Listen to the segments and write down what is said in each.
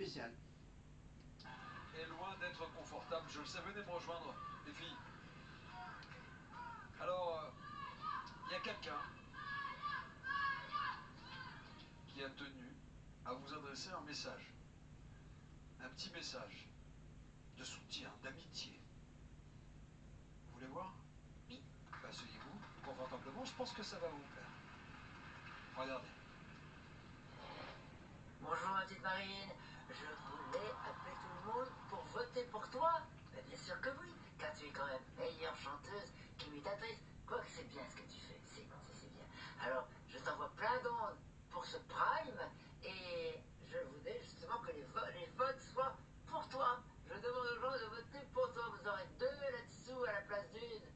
spécial. est loin d'être confortable, je le sais. Venez me rejoindre, les filles. Alors, il y a quelqu'un qui a tenu à vous adresser un message. Un petit message de soutien, d'amitié. Vous voulez voir? Oui. Bah, asseyez-vous confortablement, je pense que ça va vous plaire. Regardez. Bonjour ma petite Marine, je voulais appeler tout le monde pour voter pour toi. Mais bien sûr que oui, car tu es quand même meilleure chanteuse qu'imitatrice. Quoique c'est bien ce que tu fais, c'est bien. Alors, je t'envoie plein d'ondes pour ce prime et je voudrais justement que les votes soient pour toi. Je demande aux gens de voter pour toi. Vous aurez 2 là-dessous à la place d'une.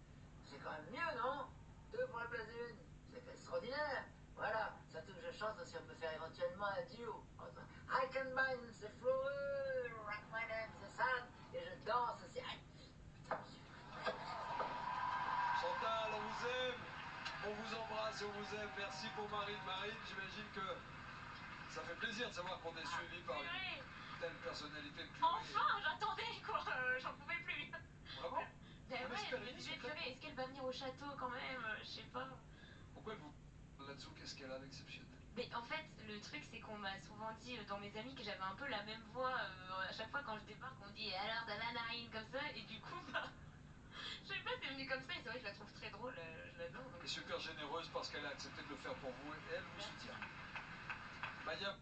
C'est quand même mieux, non? 2 pour la place d'une. C'est extraordinaire. Voilà, surtout que je chante aussi, on peut faire éventuellement un duo. I can bind the floor, rock my name the sun, et je danse aussi. Chantal, on vous aime, on vous embrasse et on vous aime. Merci pour Marine. Marine, j'imagine que ça fait plaisir de savoir qu'on est suivi par une telle personnalité pure. Enfin, j'attendais quoi, j'en pouvais plus. Vraiment? Ben Vous ouais, je l'espériez, me disais, secrètement? purée, est-ce qu'elle va venir au château quand même? Je sais pas. Pourquoi elle vous là-dessous? Qu'est-ce qu'elle a d'exceptionnel? Mais en fait, le truc, c'est qu'on m'a souvent dit dans mes amis que j'avais un peu la même voix. À chaque fois quand je débarque, on me dit alors ça va Marine comme ça, et du coup, bah, je sais pas, c'est venu comme ça, et c'est vrai que je la trouve très drôle, je l'adore. Elle est super généreuse parce qu'elle a accepté de le faire pour vous et elle vous soutient. Maya.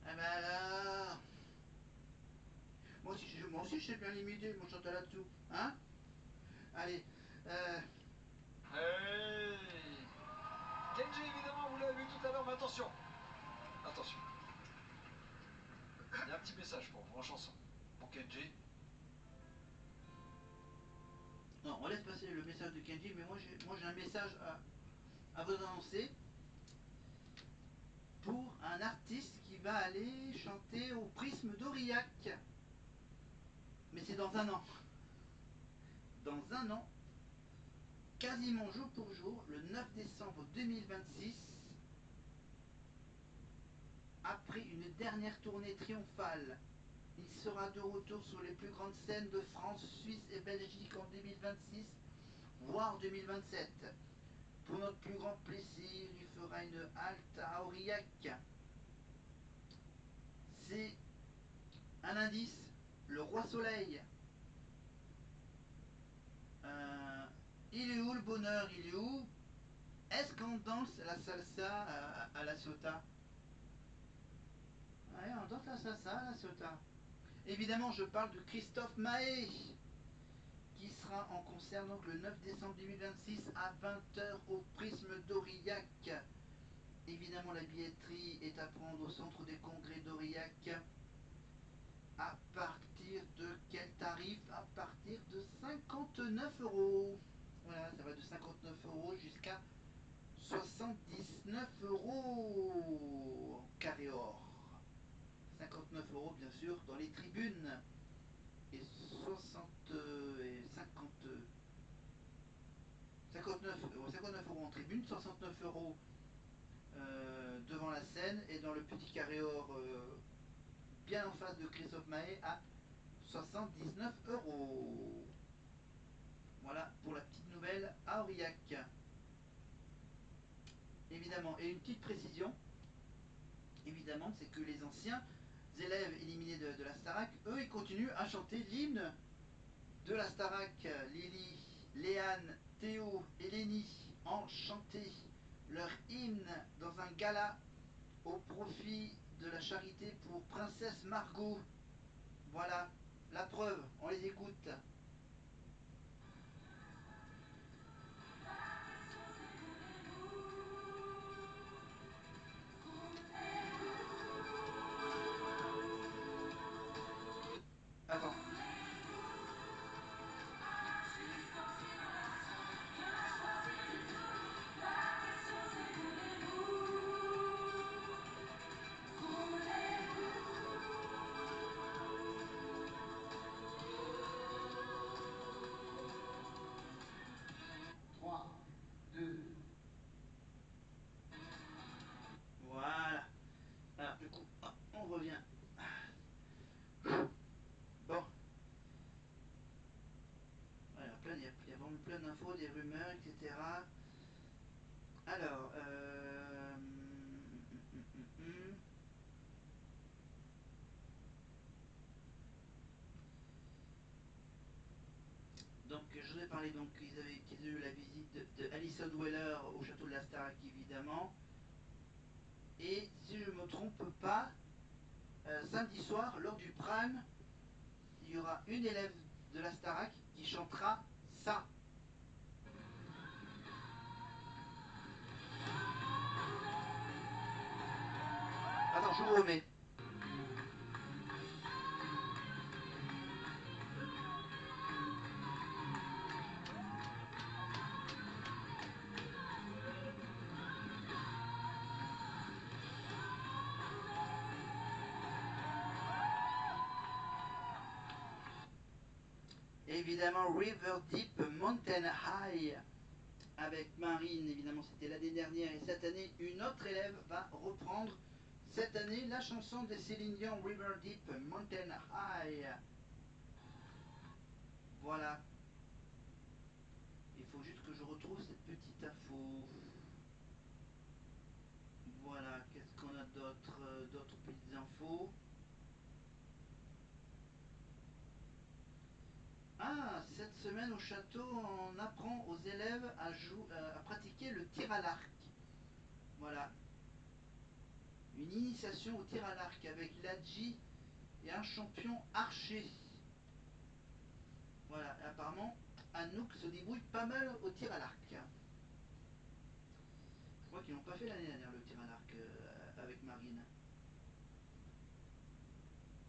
Ah bah alors... Moi aussi je sais bien l'imiter, mon chanteur là-dessous. Hein? Allez, Hey! Kenji, évidemment, vous l'avez vu tout à l'heure, mais attention! Attention. Il y a un petit message pour vous en chanson. Pour Kenji. non, on laisse passer le message de Kenji, mais moi j'ai un message à vous annoncer pour un artiste qui va aller chanter au Prisme d'Aurillac. Mais c'est dans un an. Dans un an, quasiment jour pour jour, le 9 décembre 2026, après une dernière tournée triomphale, il sera de retour sur les plus grandes scènes de France, Suisse et Belgique en 2026, voire 2027. Pour notre plus grand plaisir, il fera une halte à Aurillac. C'est un indice, le roi soleil. Il est où le bonheur? Il est où? Est-ce qu'on danse la salsa à la sota? Ouais, on danse la salsa à la sota. Évidemment, je parle de Christophe Mahé, qui sera en concert donc le 9 décembre 2026 à 20h au Prisme d'Aurillac. Évidemment, la billetterie est à prendre au centre des congrès d'Aurillac. À partir de quel tarif? À partir de 59 euros. Voilà, ça va de 59 euros jusqu'à 79 euros carré or. 59 euros bien sûr dans les tribunes et 59 euros en tribune, 69 euros devant la scène et dans le petit carré or bien en face de Christophe Mahé à 79 euros. Voilà pour la petite nouvelle à Aurillac. Évidemment, et une petite précision, évidemment, c'est que les anciens élèves éliminés de la Starac, eux, ils continuent à chanter l'hymne de la Starac. Lily, Léane, Théo et Lénie ont chanté leur hymne dans un gala au profit de la charité pour Princesse Margot. Voilà, la preuve, on les écoute. Attends. infos, des rumeurs, etc. Alors, donc je vous ai parlé donc qu'ils ont eu la visite de Alison Weller au château de la Starac évidemment. Et si je ne me trompe pas, samedi soir lors du prime, il y aura une élève de la Starac qui chantera ça. Attends, je vous remets. Évidemment, River Deep Mountain High avec Marine, évidemment c'était l'année dernière, et cette année une autre élève va reprendre cette année la chanson de Céline Dion, River Deep Mountain High. Voilà. Il faut juste que je retrouve cette petite info. Voilà, qu'est-ce qu'on a d'autres petites infos. Ah, cette semaine au château, on apprend aux élèves à pratiquer le tir à l'arc. Voilà. Une initiation au tir à l'arc avec l'Adji et un champion archer. Voilà, et apparemment, Anouk se débrouille pas mal au tir à l'arc. Je crois qu'ils n'ont pas fait l'année dernière le tir à l'arc avec Marine.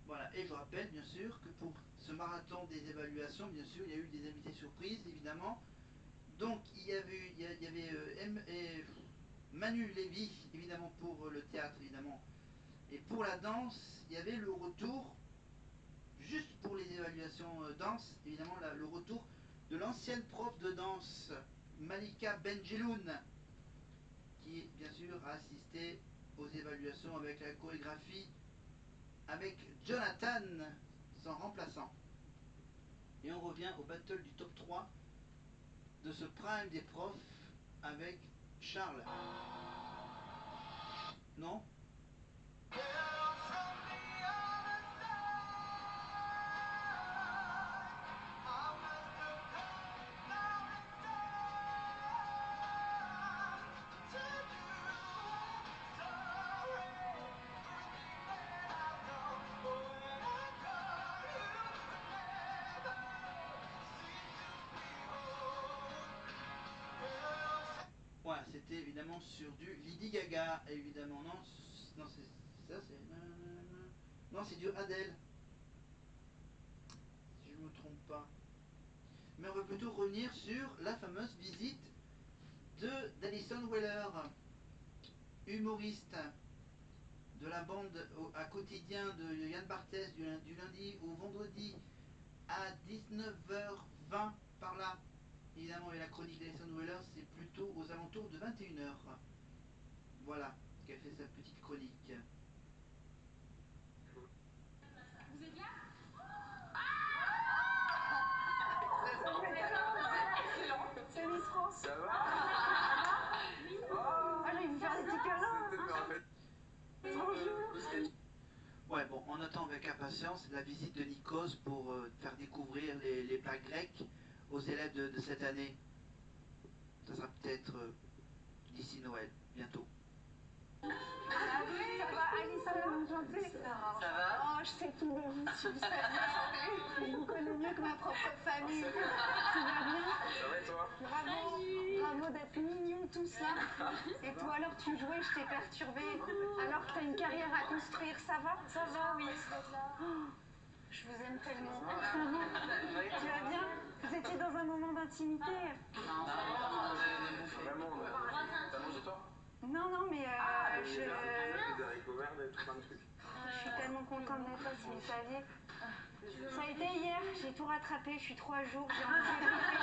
Voilà, et je rappelle bien sûr que pour ce marathon des évaluations, bien sûr, il y a eu des invités surprises, évidemment. Donc, il y avait Manu Lévy, évidemment, pour le théâtre, évidemment. Et pour la danse, il y avait le retour, juste pour les évaluations danse, évidemment, le retour de l'ancienne prof de danse, Malika Benjeloun, qui, bien sûr, a assisté aux évaluations avec la chorégraphie avec Jonathan, son remplaçant. Et on revient au battle du top 3 de ce prime des profs avec Charles. Non? Voilà, c'était évidemment sur du Lady Gaga, évidemment. Non, non c'est ça, c'est. Non, c'est du Adele. Si je ne me trompe pas. Mais on va plutôt revenir sur la fameuse visite d'Alison Weller, humoriste de la bande à quotidien de Yann Barthès du lundi au vendredi à 19h20 par là. Évidemment, et la chronique d'Alison Weller, c'est plutôt aux alentours de 21h. Voilà, qu'elle fait sa petite chronique. Vous êtes là? Salut France. Ça va? Ah, j'ai envie de faire des petits câlins. Bonjour. Ouais, bon, on attend avec impatience la visite de Nikos pour faire découvrir les plats grecs aux élèves de cette année. Ça sera peut-être d'ici Noël, bientôt. Ça va, Alison, enchantée. Ça va? Oh, je sais tout de vous, si vous saviez. Je vous connais mieux que ma propre famille. Tout va bien? Ça va et toi? Bravo, bravo d'être mignon tous là. Et toi alors tu jouais, je t'ai perturbé. Alors que t'as une carrière à construire, ça va? Ça va, oui. Oh, je vous aime tellement. Ça va? Tu vas bien? Vous étiez dans un moment d'intimité? Vraiment, t'as mangé toi? Non, non, mais Des haricots verts, tout plein de trucs. je suis tellement contente d'être là, si vous saviez. Ça a été hier, j'ai tout rattrapé, je suis 3 jours, j'ai envie de développer.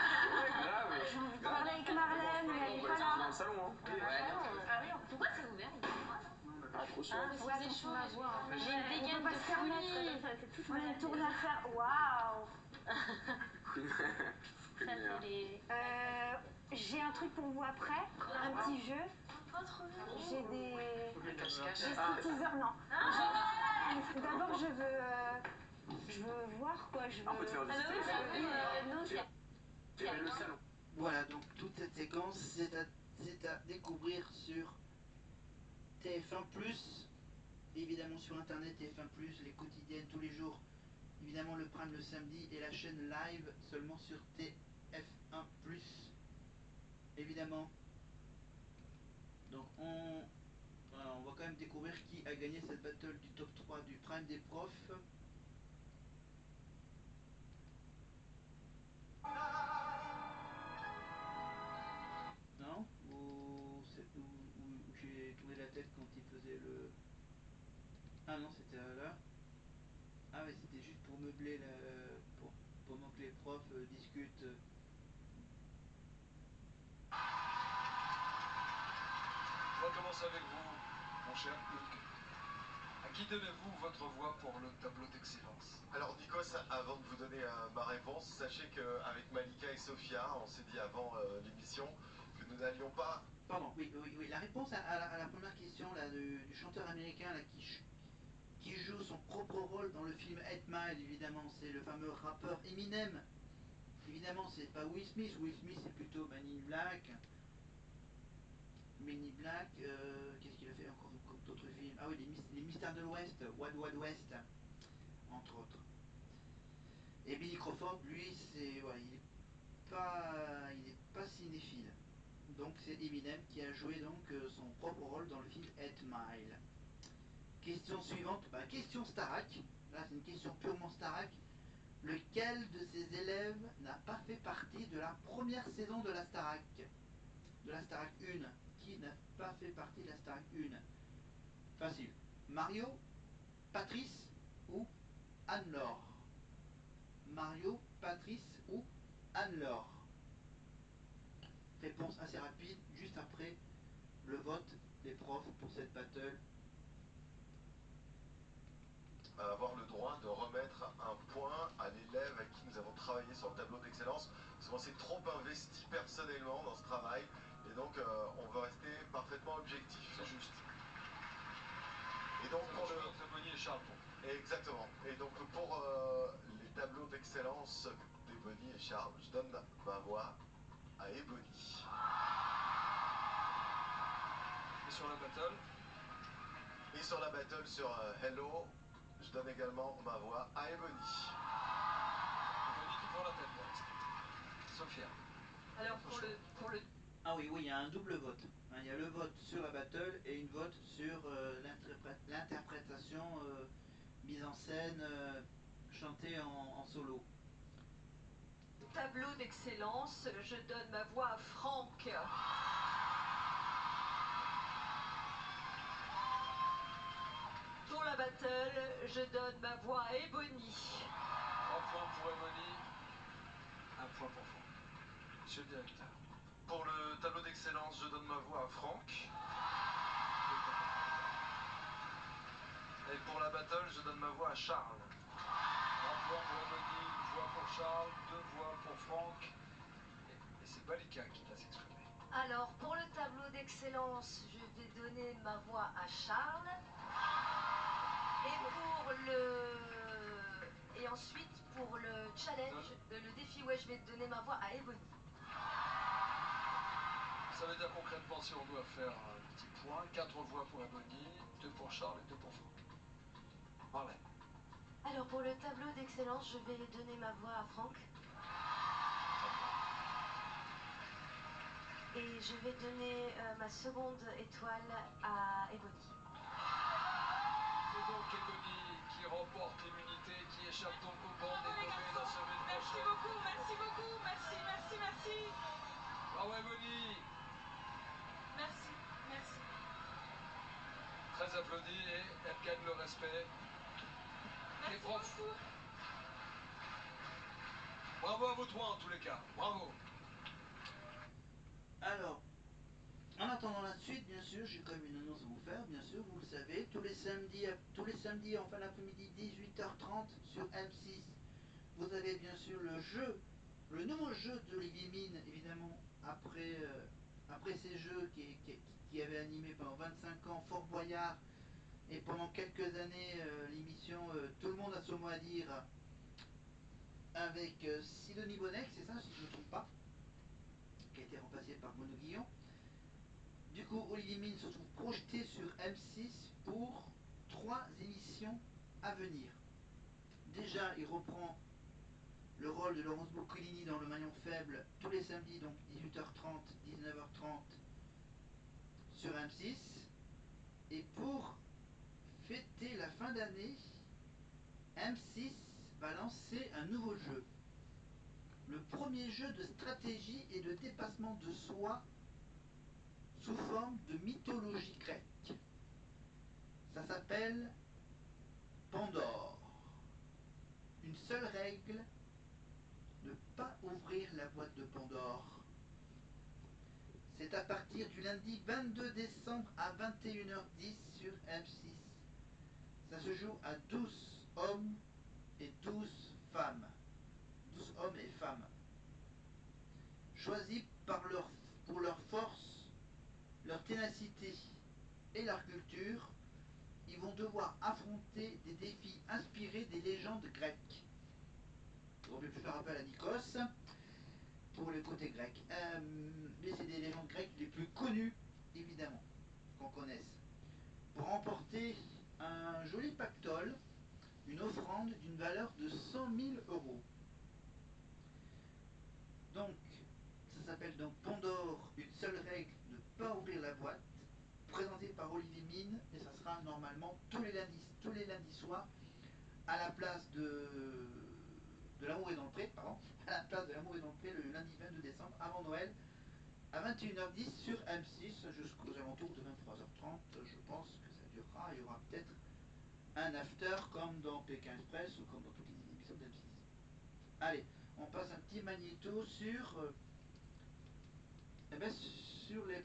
Grave. J'ai envie de parler avec Marlène, mais elle est pas Dans là. le salon, hein? Ah oui, pourquoi c'est ouvert? Il fait froid, non? Ah, trop chaud. Ouais, attention à la voix. Hein. J'ai une On dégaine peut pas de se permettre. folie. On a une tournée à faire. Waouh! Ça, c'est les... J'ai un truc pour vous après, un petit jeu. J'ai des... J'ai teaser, non. D'abord, je veux voir quoi, je veux... On peut te faire visiter. non, Il y avait le salon. Voilà, donc toute cette séquence, c'est à découvrir sur TF1+, évidemment sur internet TF1+, les quotidiennes tous les jours, évidemment le prime le samedi et la chaîne live seulement sur TF1+, évidemment. Donc voilà, on va quand même découvrir qui a gagné cette battle du top 3 du prime des profs. Non, ou j'ai tourné la tête quand il faisait le... Ah non, c'était là. Ah ouais, c'était juste pour meubler pendant que les profs discutent. On va commencer avec vous, mon cher Hugues. À qui donnez-vous votre voix pour le tableau d'excellence? Alors Nikos, avant de vous donner ma réponse, sachez qu'avec Malika et Sophia, on s'est dit avant l'émission que nous n'allions pas... Pardon, oui, la réponse à la première question là, du chanteur américain là, qui joue son propre rôle dans le film 8 Mile, évidemment, c'est le fameux rappeur Eminem. Évidemment, c'est pas Will Smith, c'est plutôt Manny Black. Qu'est-ce qu'il a fait encore d'autres films? Ah oui, les Mystères de l'Ouest, Wild West, entre autres. Et Billy Crawford, lui, c'est voilà, il est pas cinéphile. Donc c'est Eminem qui a joué donc son propre rôle dans le film 8 Mile. Question suivante, question Starac. Là c'est une question purement Starac. Lequel de ses élèves n'a pas fait partie de la première saison de la Starac? De la Starac 1. Qui n'a pas fait partie de la Starac 1? Facile. Mario, Patrice ou Anne-Laure? Mario, Patrice ou Anne-Laure? Réponse assez rapide, juste après le vote des profs pour cette battle. avoir le droit de remettre un point à l'élève avec qui nous avons travaillé sur le tableau d'excellence. Parce qu'on s'est trop investi personnellement dans ce travail. Et donc, on veut rester parfaitement objectif. C'est juste. Et donc, pour le... entre Ebony et Charles. Exactement. Et donc, pour les tableaux d'excellence d'Ebony et Charles, je donne ma voix à Ebony. Et sur la battle? Et sur la battle sur Hello, je donne également ma voix à Ebony. Ebony qui prend la tête pour l'instant. Sophia. Alors pour le... Ah oui, il y a un double vote. Il y a le vote sur la battle et une vote sur l'interprétation mise en scène, chantée en solo. tableau d'excellence, je donne ma voix à Franck. Pour la battle, je donne ma voix à Ebony. 3 points pour Ebony, 1 point pour Franck. Monsieur le directeur. Pour le tableau d'excellence, je donne ma voix à Franck. Et pour la battle, je donne ma voix à Charles. 3 points pour Ebony, 1 voix pour Charles, 2 voix pour Franck. Et c'est Malika qui va s'exprimer. Alors, pour le tableau d'excellence, je vais donner ma voix à Charles. Et ensuite, pour le challenge, le défi, ouais, je vais donner ma voix à Ebony. Ça veut dire concrètement, si on doit faire un petit point, 4 voix pour Ebony, 2 pour Charles et 2 pour Franck. Marlène. Alors, pour le tableau d'excellence, je vais donner ma voix à Franck. Et je vais donner ma seconde étoile à Ebony. C'est donc Ebony qui remporte l'immunité, qui échappe donc au banc des nommés la semaine prochaine. Merci beaucoup, merci. Bravo Ebony. Merci. Très applaudie et elle gagne le respect des profs. Beaucoup. Bravo à vous trois en tous les cas. Bravo. Alors, en attendant la suite, bien sûr, j'ai quand même une annonce à vous faire, bien sûr, vous le savez, tous les samedis en fin d'après-midi, 18h30 sur M6, vous avez bien sûr le jeu Le nouveau jeu d'Olivier Mine, évidemment, après ces jeux qui avaient animé pendant 25 ans Fort Boyard et pendant quelques années l'émission Tout le monde a son mot à dire avec Sidonie Bonnec, c'est ça si je ne me trompe pas, qui a été remplacé par Mono Guillon. Du coup, Olivier Mine se trouve projeté sur M6 pour 3 émissions à venir. Déjà, il reprend le rôle de Laurence Boccolini dans Le Maillon Faible tous les samedis, donc 18h30, 19h30 sur M6. Et pour fêter la fin d'année, M6 va lancer un nouveau jeu. Le premier jeu de stratégie et de dépassement de soi sous forme de mythologie grecque. Ça s'appelle Pandore. Une seule règle, ne pas ouvrir la boîte de Pandore. C'est à partir du lundi 22 décembre à 21h10 sur M6. Ça se joue à 12 hommes et 12 femmes. 12 hommes et femmes. Choisis pour leur force, leur ténacité et leur culture, ils vont devoir affronter des défis inspirés des légendes grecques. On peut plus faire appel à Nikos pour le côté grec. Mais c'est des légendes grecques les plus connues, évidemment, qu'on connaisse. Pour remporter un joli pactole, une offrande d'une valeur de 100 000 euros. Donc, ça s'appelle donc Pandore, une seule règle, ne pas ouvrir la boîte, présenté par Olivier Mine, et ça sera normalement tous les lundis soirs, à la place de l'amour est dans le pré, pardon, à la place de l'amour est dans le pré, le lundi 22 décembre, avant Noël, à 21h10 sur M6 jusqu'aux alentours de 23h30. Je pense que ça durera. Il y aura peut-être un after comme dans Pékin Express ou comme dans toutes les émissions d'M6. Allez, on passe un petit magnéto sur sur les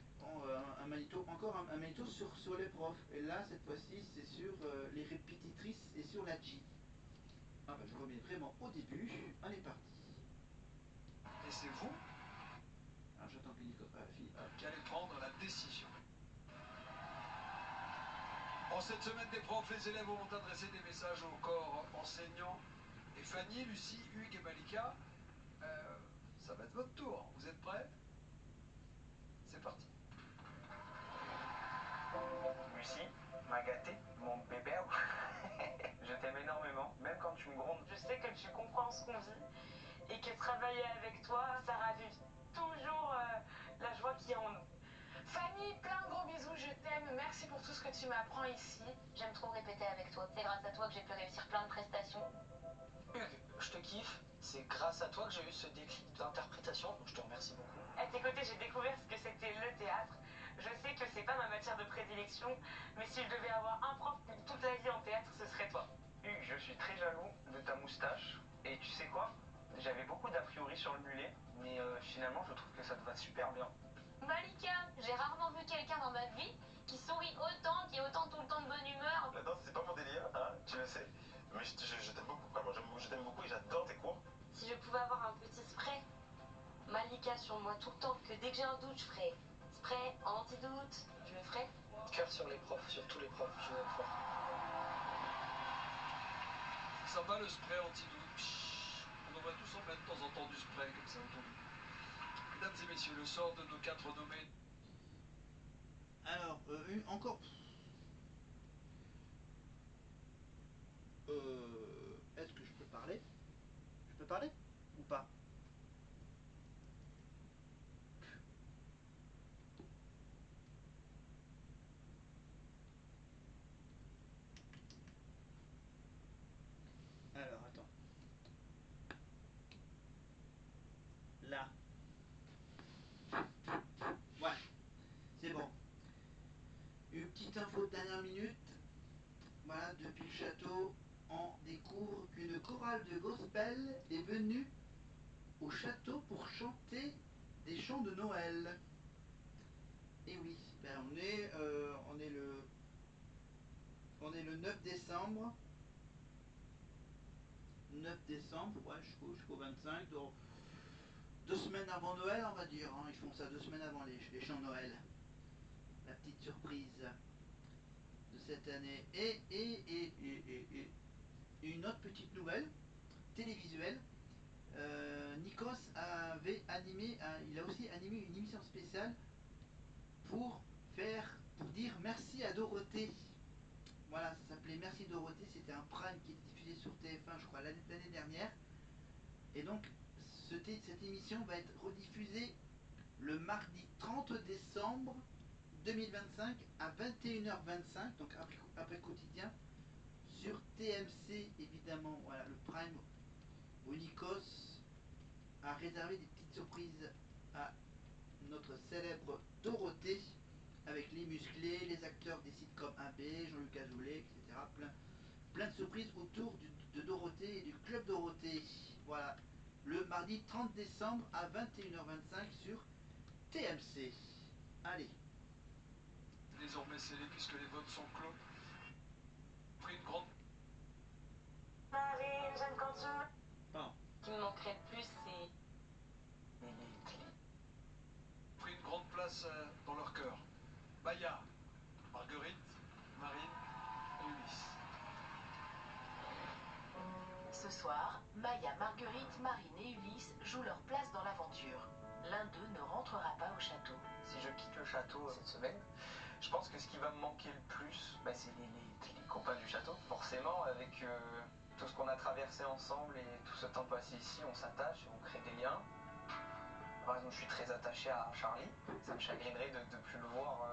un magnéto, encore un magnéto sur les profs. Et là, cette fois-ci, c'est sur les répétitrices et sur la G. Ah ben, je remets vraiment au début. On est parti. Et c'est vous Alors j'attends que Nico Philippe qui allez prendre la décision. En cette semaine des profs, les élèves vont adresser des messages au corps enseignant. Et Fanny, Lucie, Hugues et Malika, ça va être votre tour. Vous êtes prêts? C'est parti. Lucie, m'a gâté, mon bébé. Je t'aime énormément, même quand tu me grondes. Je sais que tu comprends ce qu'on vit et que travailler avec toi, ça ravive toujours la joie qu'il y a en nous. Fanny, plein de gros bisous, je t'aime. Merci pour tout ce que tu m'apprends ici. J'aime trop répéter avec toi. C'est grâce à toi que j'ai pu réussir plein de prestations. Hugues, je te kiffe. C'est grâce à toi que j'ai eu ce déclic d'interprétation, donc je te remercie beaucoup. À tes côtés, j'ai découvert ce que c'était le théâtre. Je sais que c'est pas ma matière de prédilection, mais si je devais avoir un prof pour toute la vie en théâtre, ce serait toi. Hugues, je suis très jaloux de ta moustache. Et tu sais quoi? J'avais beaucoup d'a priori sur le mulet, mais finalement, je trouve que ça te va super bien. Malika, j'ai rarement vu quelqu'un dans ma vie qui sourit autant, qui est autant tout le temps de bonne humeur. La danse, c'est pas mon délire, hein, tu le sais. Mais je t'aime beaucoup, vraiment, je t'aime beaucoup et j'adore tes cours. Si je pouvais avoir un petit spray, Malika sur moi tout le temps, que dès que j'ai un doute, je ferais spray, antidoute, je le ferais. Cœur sur les profs, sur tous les profs, je vous aime fort. C'est sympa le spray antidoute. On devrait tous en mettre de temps en temps du spray comme ça autour. Mesdames et messieurs, le sort de nos 4 nommés. Alors, encore. Est-ce que je peux parler? Je peux parler ou pas? Alors, attends. Là. Voilà. C'est bon. Une petite info de dernière minute. Voilà, depuis le château, on découvre qu'une chorale de gospel est venue au château pour chanter des chants de Noël. Et oui, ben on est le 9 décembre. 9 décembre, ouais, jusqu'au 25. Donc, 2 semaines avant Noël, on va dire. Hein. Ils font ça 2 semaines avant les chants de Noël. La petite surprise de cette année. Et une autre petite nouvelle télévisuelle. Nikos avait animé, il a aussi animé une émission spéciale pour dire merci à Dorothée. Voilà, ça s'appelait Merci Dorothée, c'était un prime qui était diffusé sur TF1, je crois, l'année dernière. Et donc, cette émission va être rediffusée le mardi 30 décembre 2025 à 21h25, donc après quotidien, sur TMC, évidemment. Voilà, le prime où Nikos a réservé des petites surprises à notre célèbre Dorothée, avec les musclés, les acteurs des sitcoms AB, Jean-Luc Azoulay, etc. Plein de surprises autour de Dorothée et du Club Dorothée. Voilà, le mardi 30 décembre à 21h25 sur TMC. Allez. Désormais scellé puisque les votes sont clos. Pris une grande... Marine, j'aime quand tu me... Bon. Ce qui me manquerait le plus, c'est... Pris une grande place dans leur cœur. Maya, Marguerite, Marine et Ulysse. Ce soir, Maya, Marguerite, Marine et Ulysse jouent leur place dans l'aventure. L'un d'eux ne rentrera pas au château. Si je quitte le château cette semaine, je pense que ce qui va me manquer le plus, c'est les copains du château. Forcément, avec tout ce qu'on a traversé ensemble et tout ce temps passé ici, on s'attache et on crée des liens. Par exemple, je suis très attaché à Charlie. Ça me chagrinerait de ne plus le voir